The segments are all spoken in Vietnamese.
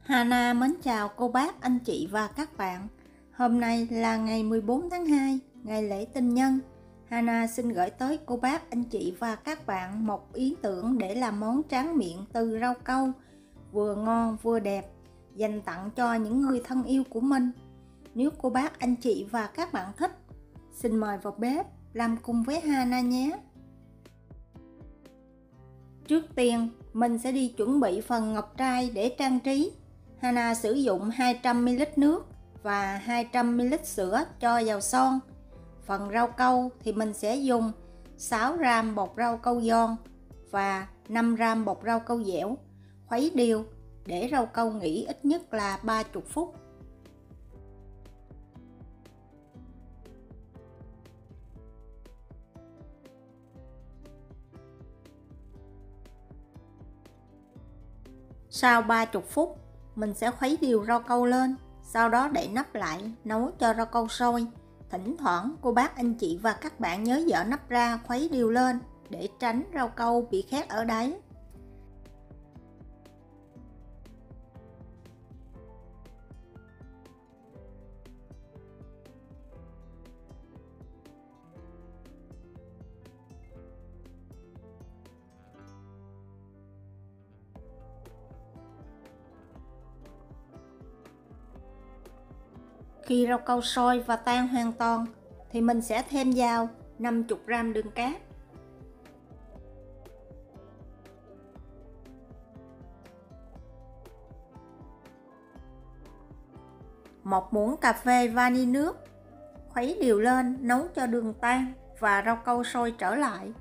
Hana mến chào cô bác, anh chị và các bạn. Hôm nay là ngày 14 tháng 2, ngày lễ tình nhân. Hana xin gửi tới cô bác, anh chị và các bạn một ý tưởng để làm món tráng miệng từ rau câu, vừa ngon vừa đẹp, dành tặng cho những người thân yêu của mình. Nếu cô bác, anh chị và các bạn thích, xin mời vào bếp làm cùng với Hana nhé. Trước tiên, mình sẽ đi chuẩn bị phần ngọc trai để trang trí. Hana sử dụng 200ml nước và 200ml sữa cho vào son. Phần rau câu thì mình sẽ dùng 6g bột rau câu giòn và 5g bột rau câu dẻo. Khuấy đều để rau câu nghỉ ít nhất là 30 phút. Sau 30 phút, mình sẽ khuấy đều rau câu lên, sau đó đậy nắp lại, nấu cho rau câu sôi. Thỉnh thoảng cô bác, anh chị và các bạn nhớ dỡ nắp ra khuấy đều lên để tránh rau câu bị khét ở đáy. Khi rau câu sôi và tan hoàn toàn thì mình sẽ thêm vào 50g đường cát, 1 muỗng cà phê vani nước. Khuấy đều lên, nấu cho đường tan và rau câu sôi trở lại.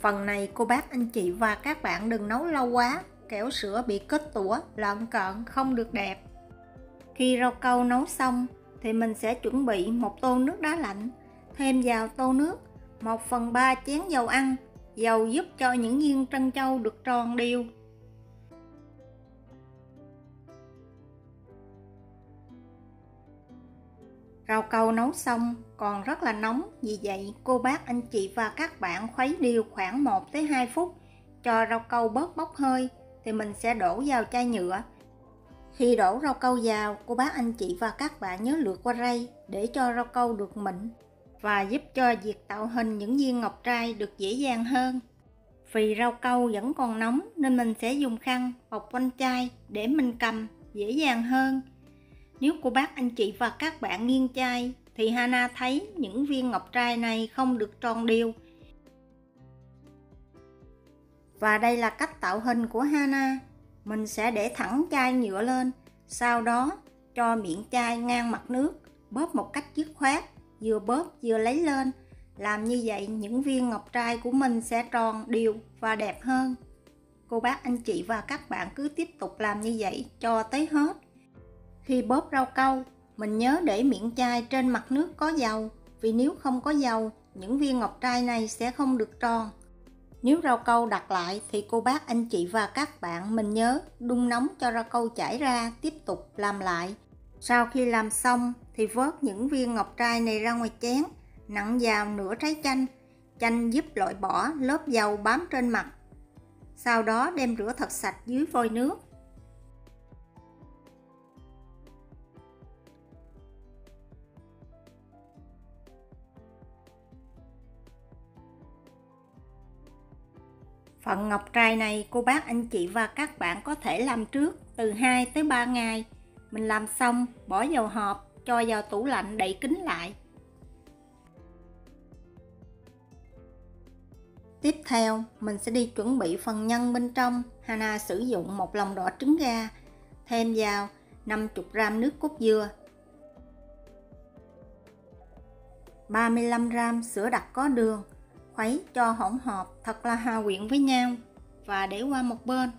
Phần này cô bác, anh chị và các bạn đừng nấu lâu quá, kẻo sữa bị kết tủa, lợn cợn không được đẹp. Khi rau câu nấu xong thì mình sẽ chuẩn bị một tô nước đá lạnh. Thêm vào tô nước 1/3 chén dầu ăn. Dầu giúp cho những viên trân châu được tròn đều. Rau câu nấu xong còn rất là nóng, vì vậy cô bác, anh chị và các bạn khuấy đều khoảng 1 tới 2 phút cho rau câu bớt bốc hơi thì mình sẽ đổ vào chai nhựa. Khi đổ rau câu vào, cô bác, anh chị và các bạn nhớ lượt qua rây để cho rau câu được mịn và giúp cho việc tạo hình những viên ngọc trai được dễ dàng hơn. Vì rau câu vẫn còn nóng nên mình sẽ dùng khăn bọc quanh chai để mình cầm dễ dàng hơn. Nếu cô bác, anh chị và các bạn nghiêng chai thì Hana thấy những viên ngọc trai này không được tròn đều. Và đây là cách tạo hình của Hana. Mình sẽ để thẳng chai nhựa lên, sau đó cho miệng chai ngang mặt nước, bóp một cách dứt khoát, vừa bóp vừa lấy lên. Làm như vậy những viên ngọc trai của mình sẽ tròn đều và đẹp hơn. Cô bác, anh chị và các bạn cứ tiếp tục làm như vậy cho tới hết. Khi bóp rau câu, mình nhớ để miệng chai trên mặt nước có dầu, vì nếu không có dầu, những viên ngọc trai này sẽ không được tròn. Nếu rau câu đặt lại thì cô bác, anh chị và các bạn mình nhớ đun nóng cho rau câu chảy ra, tiếp tục làm lại. Sau khi làm xong thì vớt những viên ngọc trai này ra ngoài chén, nặn vào nửa trái chanh. Chanh giúp loại bỏ lớp dầu bám trên mặt. Sau đó đem rửa thật sạch dưới vòi nước. Phần ngọc trai này cô bác, anh chị và các bạn có thể làm trước từ 2 tới 3 ngày. Mình làm xong bỏ vào hộp, cho vào tủ lạnh đậy kín lại. Tiếp theo mình sẽ đi chuẩn bị phần nhân bên trong. Hana sử dụng một lòng đỏ trứng gà, thêm vào 50g nước cốt dừa, 35g sữa đặc có đường. Khuấy cho hỗn hợp thật là hòa quyện với nhau và để qua một bên.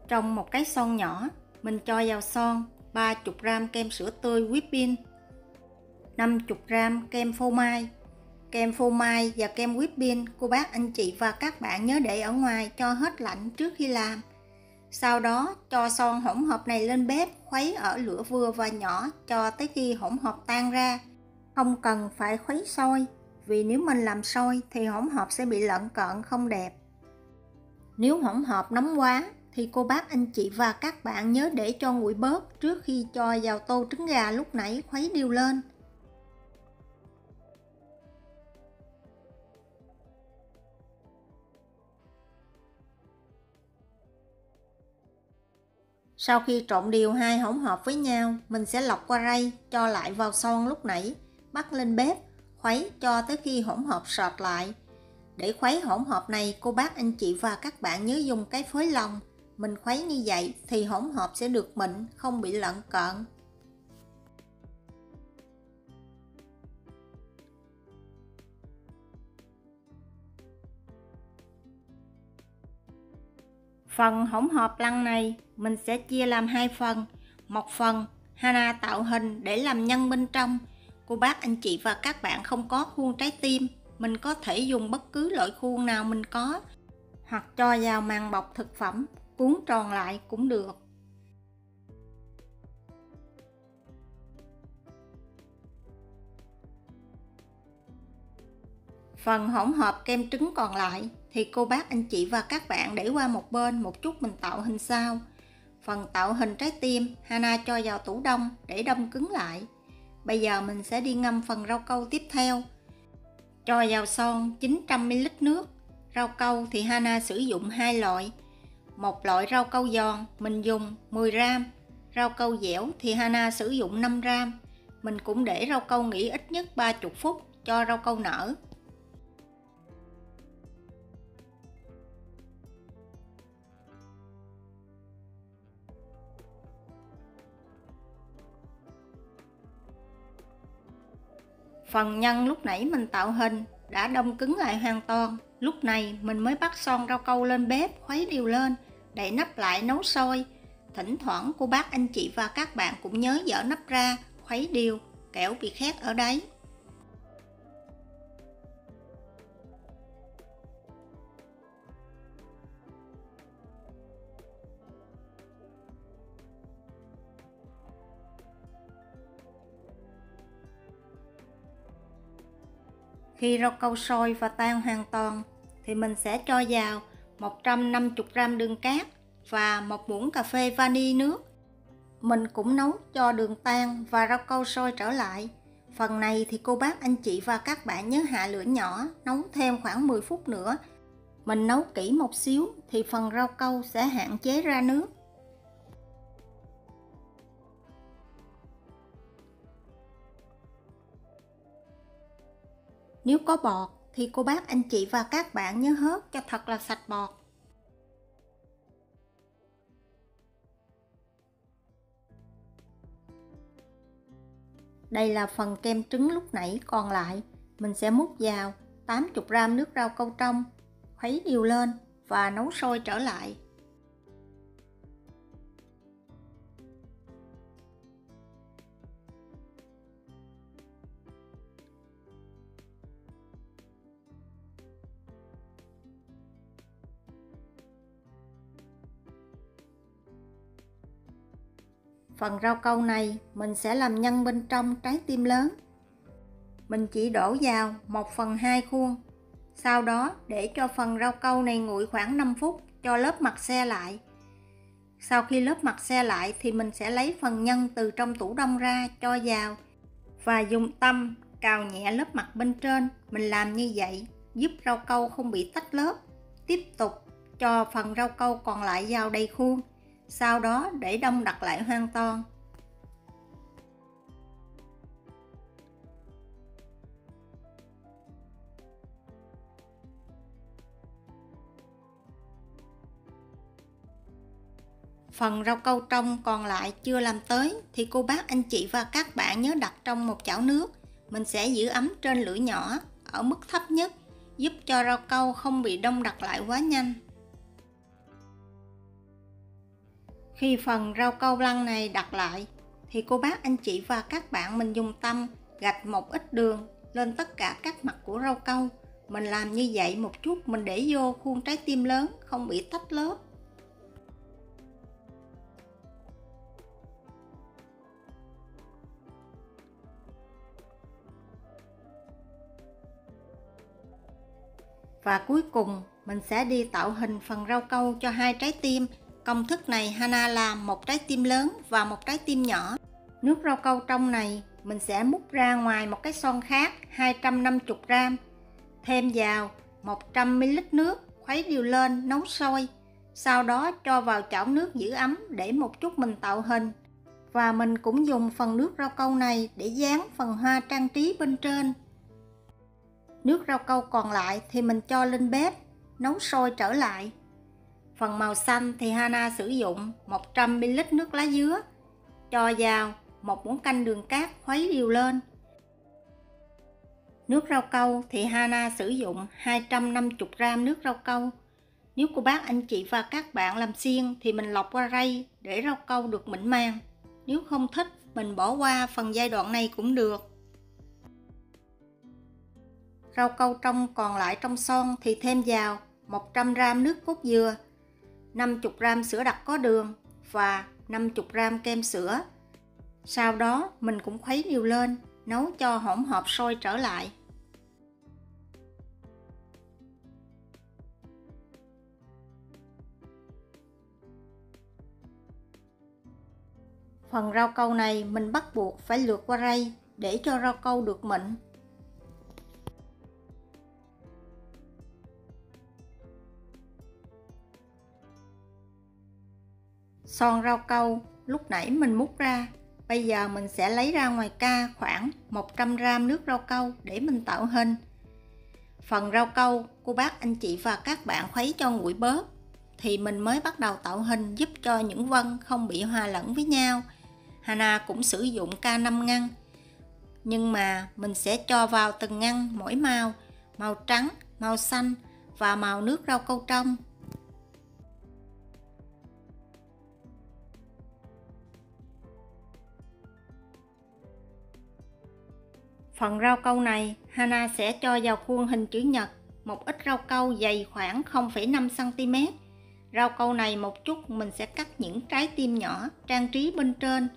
Trong một cái son nhỏ, mình cho vào son 30g kem sữa tươi whipping, 50g kem phô mai. Kem phô mai và kem whipping cô bác, anh chị và các bạn nhớ để ở ngoài cho hết lạnh trước khi làm. Sau đó cho son hỗn hợp này lên bếp, khuấy ở lửa vừa và nhỏ cho tới khi hỗn hợp tan ra. Không cần phải khuấy sôi, vì nếu mình làm sôi thì hỗn hợp sẽ bị lợn cợn không đẹp. Nếu hỗn hợp nóng quá thì cô bác anh chị và các bạn nhớ để cho nguội bớt trước khi cho vào tô trứng gà lúc nãy khuấy đều lên. Sau khi trộn đều hai hỗn hợp với nhau, mình sẽ lọc qua rây, cho lại vào son lúc nãy, bắt lên bếp, khuấy cho tới khi hỗn hợp sệt lại. Để khuấy hỗn hợp này, cô bác anh chị và các bạn nhớ dùng cái phới lòng. Mình khuấy như vậy thì hỗn hợp sẽ được mịn, không bị lợn cợn. Phần hỗn hợp lăn này mình sẽ chia làm hai phần. Một phần Hana tạo hình để làm nhân bên trong. Cô bác anh chị và các bạn không có khuôn trái tim, mình có thể dùng bất cứ loại khuôn nào mình có, hoặc cho vào màng bọc thực phẩm, cuốn tròn lại cũng được. Phần hỗn hợp kem trứng còn lại thì cô bác anh chị và các bạn để qua một bên một chút, mình tạo hình sau. Phần tạo hình trái tim Hana cho vào tủ đông để đông cứng lại. Bây giờ mình sẽ đi ngâm phần rau câu tiếp theo. Cho vào son 900ml nước. Rau câu thì Hana sử dụng hai loại. Một loại rau câu giòn mình dùng 10g. Rau câu dẻo thì Hana sử dụng 5g. Mình cũng để rau câu nghỉ ít nhất 30 phút cho rau câu nở. Phần nhân lúc nãy mình tạo hình đã đông cứng lại hoàn toàn. Lúc này mình mới bắt son rau câu lên bếp, khuấy đều lên, đậy nắp lại nấu sôi. Thỉnh thoảng cô bác anh chị và các bạn cũng nhớ dỡ nắp ra, khuấy đều, kẻo bị khét ở đáy. Khi rau câu sôi và tan hoàn toàn thì mình sẽ cho vào 150g đường cát và một muỗng cà phê vani nước. Mình cũng nấu cho đường tan và rau câu sôi trở lại. Phần này thì cô bác anh chị và các bạn nhớ hạ lửa nhỏ, nấu thêm khoảng 10 phút nữa. Mình nấu kỹ một xíu thì phần rau câu sẽ hạn chế ra nước. Nếu có bọt thì cô bác anh chị và các bạn nhớ hớt cho thật là sạch bọt. Đây là phần kem trứng lúc nãy còn lại. Mình sẽ múc vào 80g nước rau câu trong, khuấy đều lên và nấu sôi trở lại. Phần rau câu này mình sẽ làm nhân bên trong trái tim lớn. Mình chỉ đổ vào 1/2 khuôn. Sau đó để cho phần rau câu này nguội khoảng 5 phút cho lớp mặt xe lại. Sau khi lớp mặt xe lại thì mình sẽ lấy phần nhân từ trong tủ đông ra cho vào và dùng tăm cào nhẹ lớp mặt bên trên. Mình làm như vậy giúp rau câu không bị tách lớp. Tiếp tục cho phần rau câu còn lại vào đầy khuôn. Sau đó để đông đặc lại hoàn toàn. Phần rau câu trong còn lại chưa làm tới thì cô bác anh chị và các bạn nhớ đặt trong một chảo nước. Mình sẽ giữ ấm trên lửa nhỏ ở mức thấp nhất, giúp cho rau câu không bị đông đặc lại quá nhanh. Khi phần rau câu lăn này đặt lại thì cô bác anh chị và các bạn mình dùng tăm gạch một ít đường lên tất cả các mặt của rau câu. Mình làm như vậy một chút, mình để vô khuôn trái tim lớn không bị tách lớp. Và cuối cùng mình sẽ đi tạo hình phần rau câu cho 2 trái tim. Công thức này Hana làm 1 trái tim lớn và 1 trái tim nhỏ. Nước rau câu trong này mình sẽ múc ra ngoài một cái son khác 250g. Thêm vào 100ml nước, khuấy đều lên, nấu sôi. Sau đó cho vào chảo nước giữ ấm để một chút mình tạo hình. Và mình cũng dùng phần nước rau câu này để dán phần hoa trang trí bên trên. Nước rau câu còn lại thì mình cho lên bếp, nấu sôi trở lại. Phần màu xanh thì Hana sử dụng 100ml nước lá dứa, cho vào 1 muỗng canh đường cát khuấy đều lên. Nước rau câu thì Hana sử dụng 250g nước rau câu. Nếu cô bác anh chị và các bạn làm xiên thì mình lọc qua rây để rau câu được mịn màng. Nếu không thích mình bỏ qua phần giai đoạn này cũng được. Rau câu trong còn lại trong son thì thêm vào 100g nước cốt dừa, 50g sữa đặc có đường và 50g kem sữa. Sau đó mình cũng khuấy đều lên, nấu cho hỗn hợp sôi trở lại. Phần rau câu này mình bắt buộc phải lượt qua rây để cho rau câu được mịn. Son rau câu lúc nãy mình múc ra, bây giờ mình sẽ lấy ra ngoài ca khoảng 100g nước rau câu để mình tạo hình. Phần rau câu cô bác anh chị và các bạn khuấy cho nguội bớt thì mình mới bắt đầu tạo hình, giúp cho những vân không bị hòa lẫn với nhau. Hana cũng sử dụng K5 ngăn, nhưng mà mình sẽ cho vào từng ngăn mỗi màu, màu trắng, màu xanh và màu nước rau câu trong. Phần rau câu này Hana sẽ cho vào khuôn hình chữ nhật, một ít rau câu dày khoảng 0,5cm. Rau câu này một chút mình sẽ cắt những trái tim nhỏ trang trí bên trên.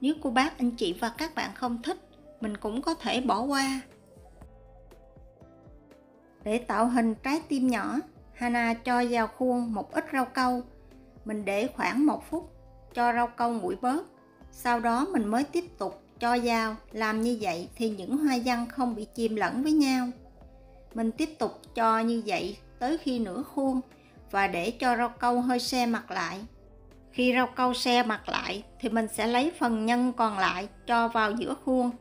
Nếu cô bác anh chị và các bạn không thích, mình cũng có thể bỏ qua. Để tạo hình trái tim nhỏ, Hana cho vào khuôn một ít rau câu. Mình để khoảng 1 phút cho rau câu nguội bớt. Sau đó mình mới tiếp tục cho vào. Làm như vậy thì những hoa văn không bị chìm lẫn với nhau. Mình tiếp tục cho như vậy tới khi nửa khuôn và để cho rau câu hơi se mặt lại. Khi rau câu se mặt lại thì mình sẽ lấy phần nhân còn lại cho vào giữa khuôn.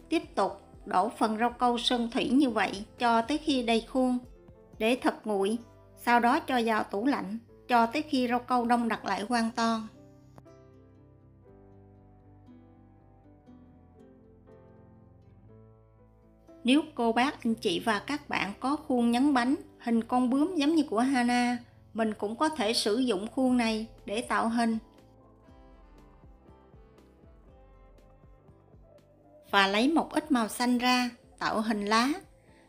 Tiếp tục đổ phần rau câu sơn thủy như vậy cho tới khi đầy khuôn. Để thật nguội, sau đó cho vào tủ lạnh cho tới khi rau câu đông đặc lại hoàn toàn. Nếu cô bác anh chị và các bạn có khuôn nhấn bánh hình con bướm giống như của Hana, mình cũng có thể sử dụng khuôn này để tạo hình. Và lấy một ít màu xanh ra tạo hình lá.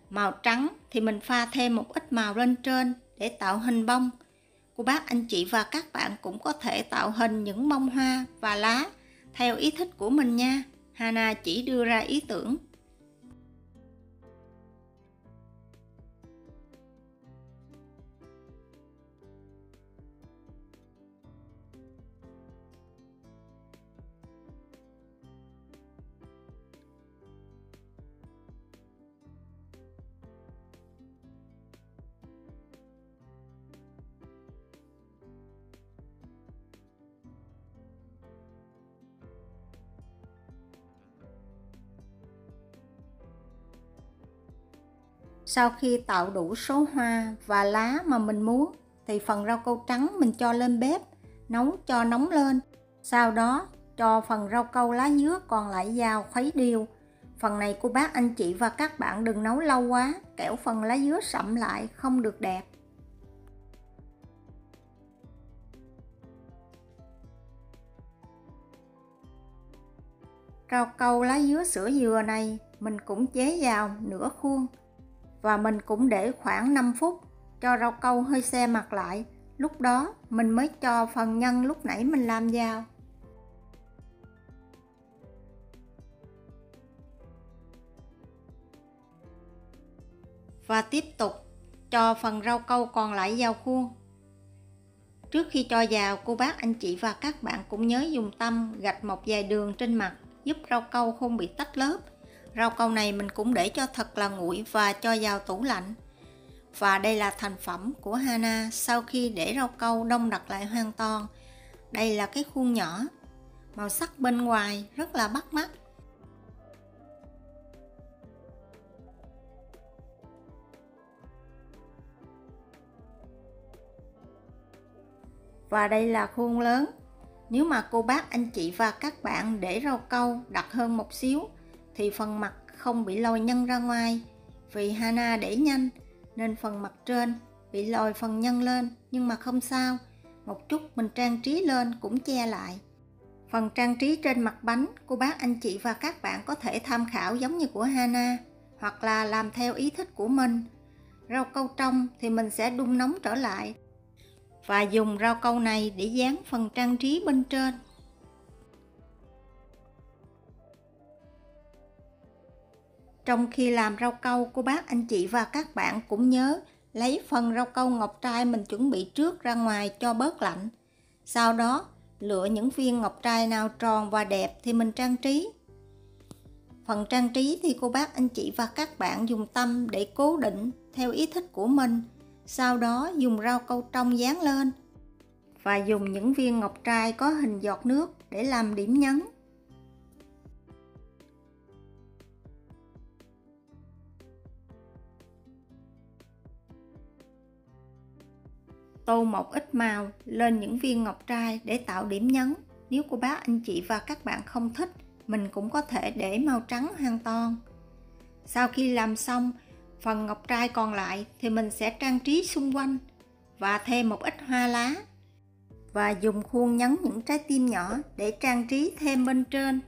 Màu trắng thì mình pha thêm một ít màu lên trên để tạo hình bông. Cô bác anh chị và các bạn cũng có thể tạo hình những bông hoa và lá theo ý thích của mình nha. Hana chỉ đưa ra ý tưởng. Sau khi tạo đủ số hoa và lá mà mình muốn thì phần rau câu trắng mình cho lên bếp, nấu cho nóng lên. Sau đó cho phần rau câu lá dứa còn lại vào khuấy đều. Phần này cô bác anh chị và các bạn đừng nấu lâu quá, kẻo phần lá dứa sậm lại không được đẹp. Rau câu lá dứa sữa dừa này mình cũng chế vào nửa khuôn. Và mình cũng để khoảng 5 phút cho rau câu hơi se mặt lại. Lúc đó mình mới cho phần nhân lúc nãy mình làm vào. Và tiếp tục cho phần rau câu còn lại vào khuôn. Trước khi cho vào, cô bác anh chị và các bạn cũng nhớ dùng tăm gạch một vài đường trên mặt giúp rau câu không bị tách lớp. Rau câu này mình cũng để cho thật là nguội và cho vào tủ lạnh. Và đây là thành phẩm của Hana sau khi để rau câu đông đặc lại hoàn toàn. Đây là cái khuôn nhỏ, màu sắc bên ngoài rất là bắt mắt. Và đây là khuôn lớn. Nếu mà cô bác anh chị và các bạn để rau câu đặc hơn một xíu thì phần mặt không bị lồi nhân ra ngoài. Vì Hana để nhanh nên phần mặt trên bị lồi phần nhân lên, nhưng mà không sao, một chút mình trang trí lên cũng che lại. Phần trang trí trên mặt bánh, cô bác anh chị và các bạn có thể tham khảo giống như của Hana hoặc là làm theo ý thích của mình. Rau câu trong thì mình sẽ đun nóng trở lại và dùng rau câu này để dán phần trang trí bên trên. Trong khi làm rau câu, cô bác anh chị và các bạn cũng nhớ lấy phần rau câu ngọc trai mình chuẩn bị trước ra ngoài cho bớt lạnh. Sau đó lựa những viên ngọc trai nào tròn và đẹp thì mình trang trí. Phần trang trí thì cô bác anh chị và các bạn dùng tăm để cố định theo ý thích của mình. Sau đó dùng rau câu trong dán lên và dùng những viên ngọc trai có hình giọt nước để làm điểm nhấn. Tô một ít màu lên những viên ngọc trai để tạo điểm nhấn. Nếu cô bác anh chị và các bạn không thích, mình cũng có thể để màu trắng hoàn toàn. Sau khi làm xong, phần ngọc trai còn lại thì mình sẽ trang trí xung quanh và thêm một ít hoa lá và dùng khuôn nhấn những trái tim nhỏ để trang trí thêm bên trên.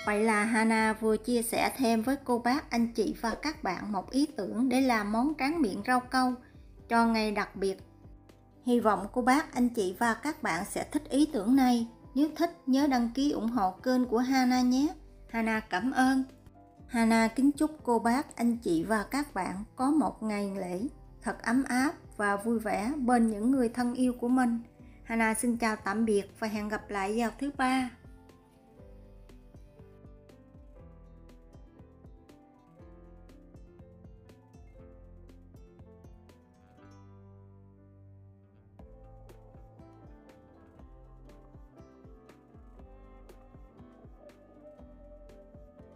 Vậy là Hana vừa chia sẻ thêm với cô bác anh chị và các bạn một ý tưởng để làm món tráng miệng rau câu cho ngày đặc biệt. Hy vọng cô bác anh chị và các bạn sẽ thích ý tưởng này. Nếu thích nhớ đăng ký ủng hộ kênh của Hana nhé. Hana cảm ơn. Hana kính chúc cô bác anh chị và các bạn có một ngày lễ thật ấm áp và vui vẻ bên những người thân yêu của mình. Hana xin chào tạm biệt và hẹn gặp lại vào thứ ba.